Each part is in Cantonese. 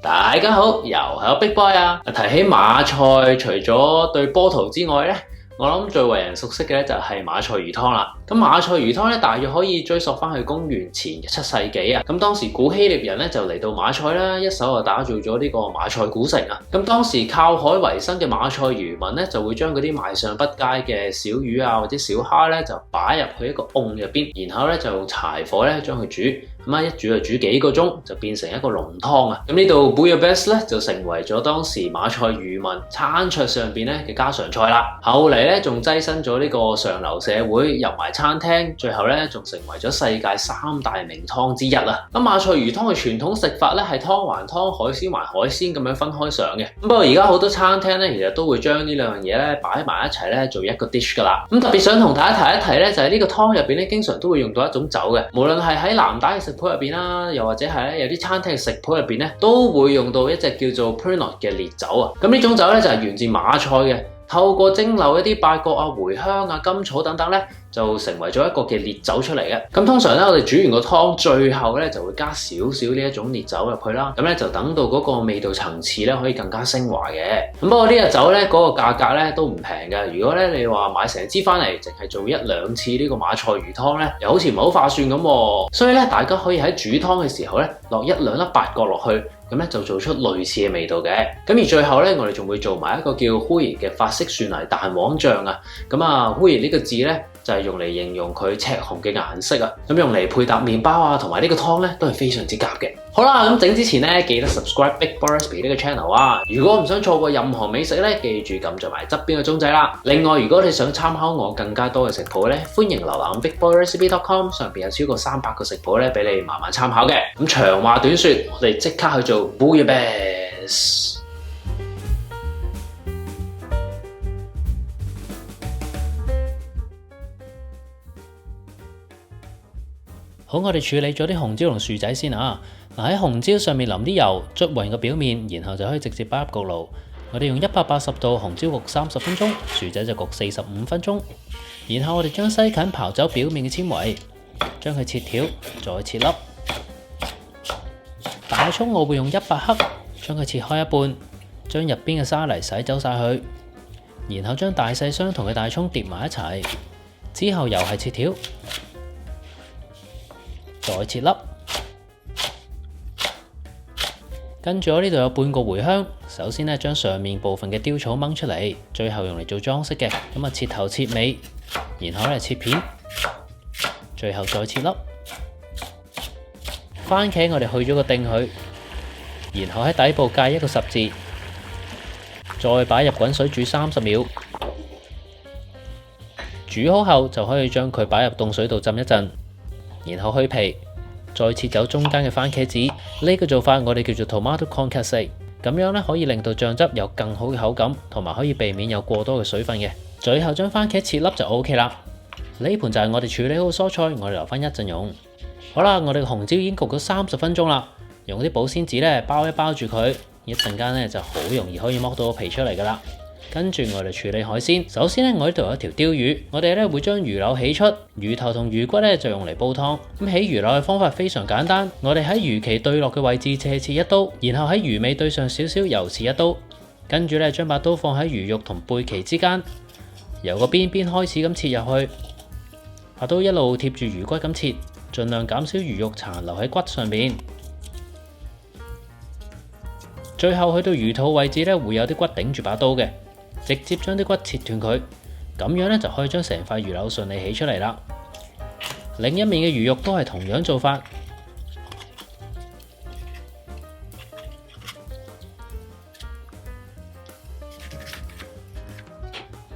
大家好，又係我 Big Boy 啊！提起馬賽，除咗對波圖之外咧，我諗最為人熟悉嘅咧就係馬賽魚湯啦。咁馬賽魚湯咧，大約可以追溯翻去公元前7世紀啊。咁當時古希臘人咧就嚟到馬賽啦，一手就打造咗呢個馬賽古城啊。咁當時靠海為生嘅馬賽漁民咧，就會將嗰啲賣相不佳嘅小魚啊或者小蝦咧，就擺入去一個甕入邊，然後咧就用柴火咧將佢煮。咁一煮就煮幾個鐘，就變成一個濃湯啊！咁呢度 Bouillabaisse 咧就成為咗當時馬賽漁民餐桌上邊咧嘅家常菜啦。後嚟咧仲躋身咗呢個上流社會，入埋餐廳，最後咧仲成為咗世界3大名湯之一啊！咁馬賽魚湯嘅傳統食法咧係湯還湯，海鮮還海鮮咁樣分開上嘅。不過而家好多餐廳咧其實都會將呢兩樣嘢咧擺埋一齊咧做一個 dish 噶啦。咁特別想同大家提一提咧，就係呢個湯入邊咧經常都會用到一種酒嘅，無論係喺藍帶嘅食譜入邊啦，又或者係有啲餐廳嘅食譜入邊咧，都會用到一隻叫做 Pernod 嘅烈酒啊。咁呢種酒咧就係源自馬賽嘅，透過蒸餾一啲八角啊、茴香啊、甘草等等咧，就成為咗一個嘅烈酒出嚟嘅。咁通常咧，我哋煮完個湯，最後咧就會加少少呢一種烈酒入去啦。咁咧就等到嗰個味道層次咧可以更加升華嘅。咁不過呢隻酒咧嗰個價格咧都唔平嘅。如果咧你話買成支翻嚟，淨係做1-2次呢個馬賽魚湯咧，又好似唔係好划算咁喎。所以咧，大家可以喺煮湯嘅時候咧落1-2粒八角落去。咁咧就做出類似嘅味道嘅。咁而最後咧，我哋仲會做埋一個叫 Rouille 嘅法式蒜泥蛋黃醬啊。咁啊 Rouille 呢個字咧就係用嚟形容佢赤紅嘅顏色啊。咁用嚟配搭麵包啊，同埋呢個湯咧都係非常之夾嘅。好啦，咁整之前咧記得 subscribe Big Boy Recipe 呢個 channel 啊。如果唔想錯過任何美食咧，記住撳著埋側邊嘅鐘仔啦。另外，如果你想參考我更加多嘅食譜咧，歡迎瀏覽 BigBoyRecipe.com， 上邊有超過300個食譜咧俾你慢慢參考嘅。咁長話短說，我哋即刻去做 Bouillabaisse。好，我哋處理咗啲紅椒同薯仔先啊。喺紅椒上面淋啲油，捽勻個表面，然後就可以直接擺入焗爐。我哋用180度紅椒焗30分鐘，薯仔就焗45分鐘。然後我哋將西芹刨走表面嘅纖維，將佢切條，再切粒。大蔥我會用100克，將佢切開一半，將入邊嘅沙泥洗走晒佢。然後將大細相同嘅大蔥疊埋一齊，之後又係切條。再切粒，跟住我呢度有半個茴香，首先咧將上面部分嘅雕草掹出嚟，最後用嚟做裝飾嘅。咁啊切頭切尾，然後咧切片，最後再切粒。番茄我哋去咗個頂佢，然後喺底部界一個十字，再擺入滾水煮30秒。煮好後就可以將佢擺入凍水度浸一陣。然後去皮，再切走中間嘅番茄籽。呢個做法我哋叫做 tomato concasse， 咁樣咧可以令到醬汁有更好嘅口感，同埋可以避免有過多嘅水分嘅。最後將番茄切粒就 OK 啦。呢盤就係我哋處理好嘅蔬菜，我哋留翻一陣用。好啦，我哋嘅紅椒已經焗咗30分鐘啦，用啲保鮮紙咧包一包住佢，一陣間咧就好容易可以剝到個皮出嚟噶啦。跟住我哋處理海鮮，首先咧我呢度有一條鯛魚，我哋咧會將魚柳起出，魚頭同魚骨咧就用嚟煲湯。咁起魚柳嘅方法非常簡單，我哋喺魚鰭對落嘅位置斜切一刀，然後喺魚尾對上少少又切一刀，跟住咧將把刀放喺魚肉同背鰭之間，由個邊邊開始咁切入去，把刀一路貼住魚骨咁切，盡量減少魚肉殘留喺骨上面。最後去到魚肚位置咧會有啲骨頂住把刀嘅。直接將啲骨切斷佢，咁樣咧就可以將成塊魚柳順利起出嚟啦。另一面嘅魚肉都係同樣做法，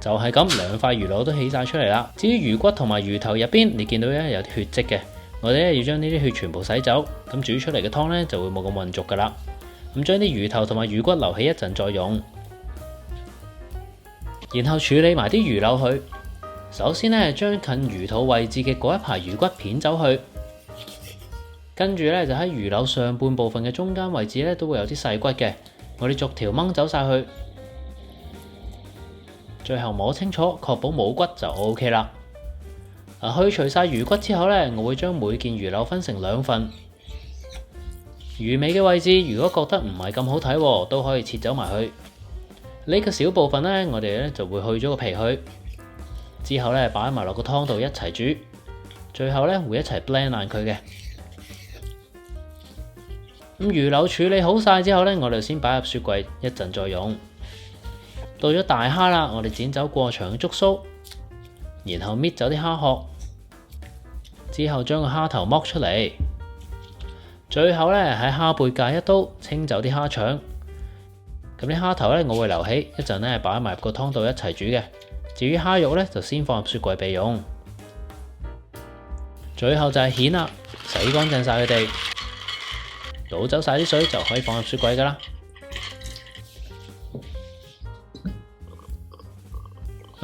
就係咁，兩塊魚柳都起晒出嚟啦。至於魚骨同埋魚頭入邊，你見到咧有啲血跡嘅，我哋咧要將呢啲血全部洗走，咁煮出嚟嘅湯咧就會冇咁渾濁噶啦。咁將啲魚頭同埋魚骨留起一陣再用。然後處理埋啲魚柳佢，首先咧將近魚肚位置嘅嗰一排魚骨片走去，跟住咧就喺魚柳上半部分嘅中間位置咧都會有啲細骨嘅，我哋逐條掹走晒佢，最後摸清楚，確保冇骨就 OK 啦。去除晒魚骨之後咧，我會將每件魚柳分成2份，魚尾嘅位置，如果覺得唔係咁好睇喎，都可以切走埋去。呢個小部分呢，我哋呢就會去咗個皮去，之後呢擺埋落個湯度一齊煮，最後呢會一齊 blend 爛佢嘅。咁魚柳處理好晒之後呢，我哋先擺入雪櫃一陣再用。到咗大蝦啦，我哋剪走過長嘅觸鬚，然後搣走啲蝦殼，之後將個蝦頭剝出嚟，最後呢喺蝦背界一刀清走啲蝦腸。咁啲蝦頭呢，我會留起一陣呢擺埋入個湯度一齊煮嘅。至於蝦肉呢，就先放入雪櫃備用。最後就係蜆啦，洗乾淨晒佢哋，倒走晒啲水就可以放入雪櫃噶啦。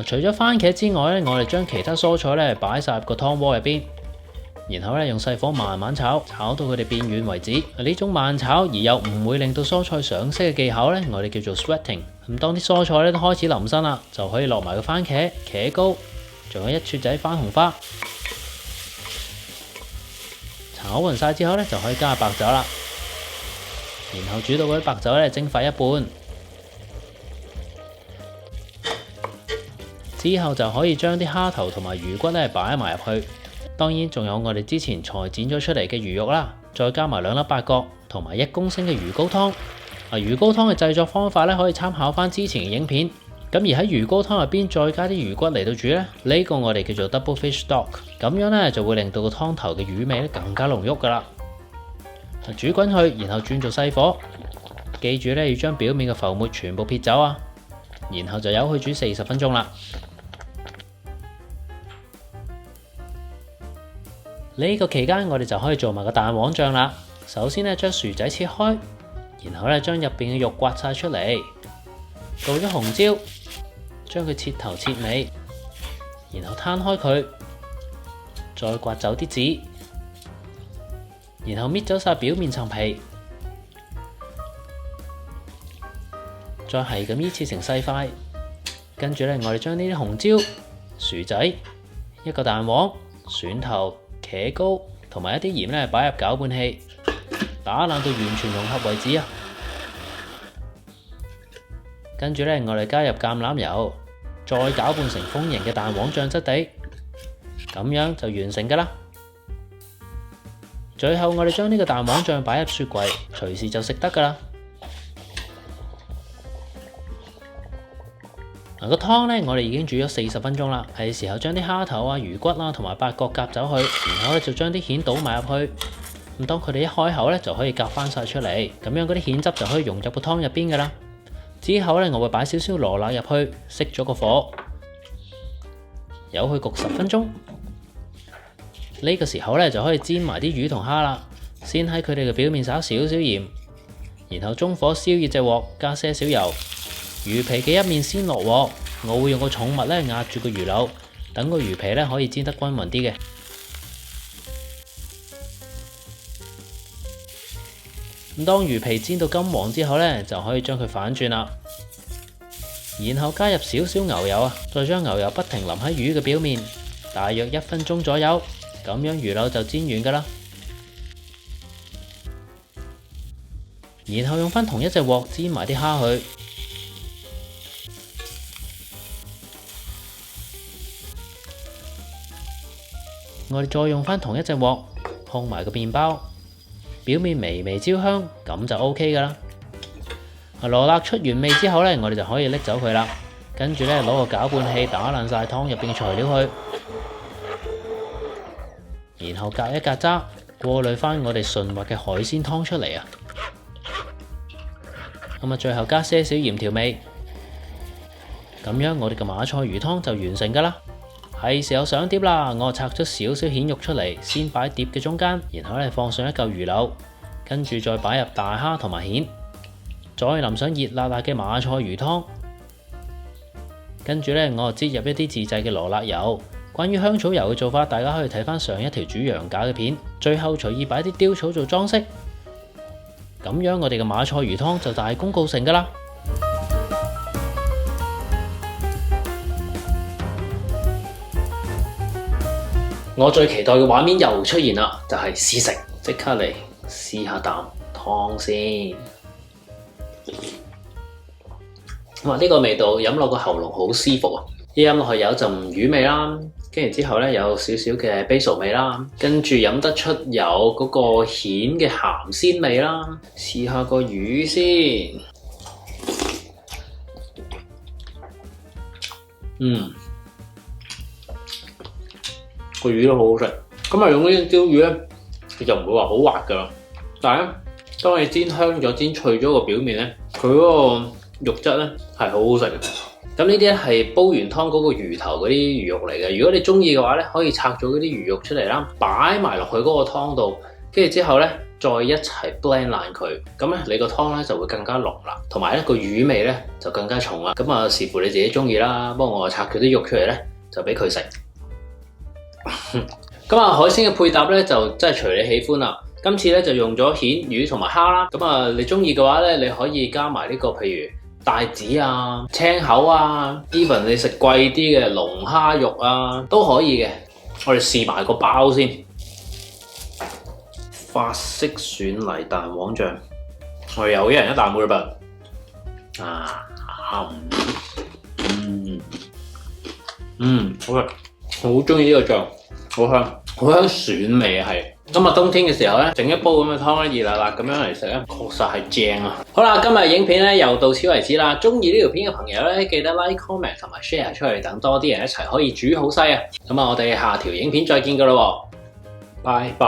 除咗番茄之外呢，我哋將其他蔬菜呢擺晒入個湯鍋入邊，然後呢用細火慢慢炒，炒到佢哋變軟為止。呢種慢炒而又唔會令到蔬菜上色嘅技巧呢，我哋叫做 sweating。咁當啲蔬菜呢都開始腍身啦，就可以落埋個番茄、茄膏，仲有一撮仔番紅花。炒勻晒之後呢，就可以加白酒啦，然後煮到嗰啲白酒呢蒸發一半。之後就可以將啲蝦頭同埋魚骨咧擺埋入去，當然仲有我哋之前裁剪咗出嚟嘅魚肉啦，再加埋2粒八角同埋1公升嘅魚膏湯。魚膏湯嘅製作方法咧可以參考翻之前嘅影片。咁而喺魚膏湯入邊再加啲魚骨嚟到煮咧，呢個我哋叫做 double fish stock， 咁樣咧就會令到個湯頭嘅魚味咧更加濃郁噶啦。煮滾佢，然後轉做細火，記住咧要將表面嘅浮沫全部撇走啊，然後就由佢煮40分鐘啦。呢個期間，我哋就可以做埋個蛋黃醬啦。首先咧，將薯仔切開，然後咧將入邊嘅肉刮晒出嚟。到咗紅椒，將佢切頭切尾，然後攤開佢，再刮走啲籽，然後搣走晒表面層皮，再係咁依切成細塊。跟住咧，我哋將呢啲紅椒、薯仔、一個蛋黃、蒜頭、茄膏同埋一啲鹽咧，擺入攪拌器，打爛到完全融合為止啊！跟住咧，我哋加入橄欖油，再攪拌成豐盈嘅蛋黃醬質地，咁樣就完成噶啦。最後我哋將呢個蛋黃醬擺入雪櫃，隨時就食得噶啦。個湯呢，我哋已經煮咗40分鐘啦，係時候將啲蝦頭啊、魚骨啦同埋八角夾走去，然後咧就將啲蜆倒埋入去。咁當佢哋一開口咧，就可以夾翻晒出嚟，咁樣嗰啲蜆汁就可以融入個湯入邊噶啦。之後咧，我會擺少少羅勒入去，熄咗個火，由佢焗10分鐘。呢個時候咧就可以煎埋啲魚同蝦啦。先喺佢哋嘅表面撒少少鹽，然後中火燒熱隻鑊，加些少油。魚皮嘅一面先落鑊，我會用個重物咧壓住個魚柳，等個魚皮咧可以煎得均勻啲嘅。咁當魚皮煎到金黃之後咧，就可以將佢反轉啦，然後加入少少牛油啊，再將牛油不停淋喺魚嘅表面，大約1分鐘左右，咁樣魚柳就煎完噶啦。然後用翻同一隻鑊煎埋啲蝦去。我哋再用翻同一隻鑊烘埋個麵包，表面微微焦香，咁就 OK 噶啦。羅勒出完味之後呢，我哋就可以拎走佢啦。跟住呢，攞個攪拌器打爛晒湯入邊嘅材料去，然後隔一隔渣，過濾翻我哋順滑嘅海鮮湯出嚟啊。咁啊，最後加些少鹽調味，咁樣我哋嘅馬賽魚湯就完成噶啦。係時候上碟啦，我拆咗少少蜆肉出嚟，先擺碟嘅中間，然後咧放上一嚿魚柳，跟住再擺入大蝦同埋蜆，再淋上熱辣辣嘅馬賽魚湯，跟住咧我就擠入一啲自製嘅羅勒油。關於香草油嘅做法，大家可以睇翻上一條煮羊架嘅片。最後隨意擺啲雕草做裝飾，咁樣我哋嘅馬賽魚湯就大功告成噶啦。我最期待嘅畫面又出現啦，就係試食，即刻嚟試下啖湯先。哇！呢個味道飲落個喉嚨好舒服啊！一飲落去有陣魚味啦，跟住之後咧有少少嘅 basil 味啦，跟住飲得出有嗰個蜆嘅鹹鮮味啦。試下個魚先，個魚都好好食。咁啊用呢啲鯛魚咧，佢就唔會話好滑噶啦，但係咧當你煎香咗、煎脆咗個表面咧，佢嗰個肉質咧係好好食嘅。咁呢啲咧係煲完湯嗰個魚頭嗰啲魚肉嚟嘅。如果你中意嘅話咧，可以拆咗嗰啲魚肉出嚟啦，擺埋落去嗰個湯度，跟住之後咧再一齊 blend 爛佢。咁咧你個湯咧就會更加濃啦，同埋咧個魚味咧就更加重啦。咁啊視乎你自己中意啦。不過我拆咗啲肉出嚟咧，就俾佢食。咁啊海鮮嘅配搭咧就真係隨你喜歡啦。今次咧就用咗蜆、魚同埋蝦啦。咁啊你中意嘅話咧，你可以加埋呢個譬如帶子啊、青口啊 ，even 你食貴啲嘅龍蝦肉啊都可以嘅。我哋試埋個包先，法式蒜泥蛋黃醬，我哋又一人一啖㗎啦噃。好食，我好中意呢個醬，好香，好香蒜味啊係。今日冬天嘅時候咧，整一煲咁嘅湯咧，熱辣辣咁樣嚟食咧，確實係正啊！好啦，今日影片咧又到此為止啦。中意呢條片嘅朋友咧，記得 like、comment 同埋 share 出去，等多啲人一齊可以煮好西啊！咁啊，我哋下條影片再見㗎啦喎，拜拜。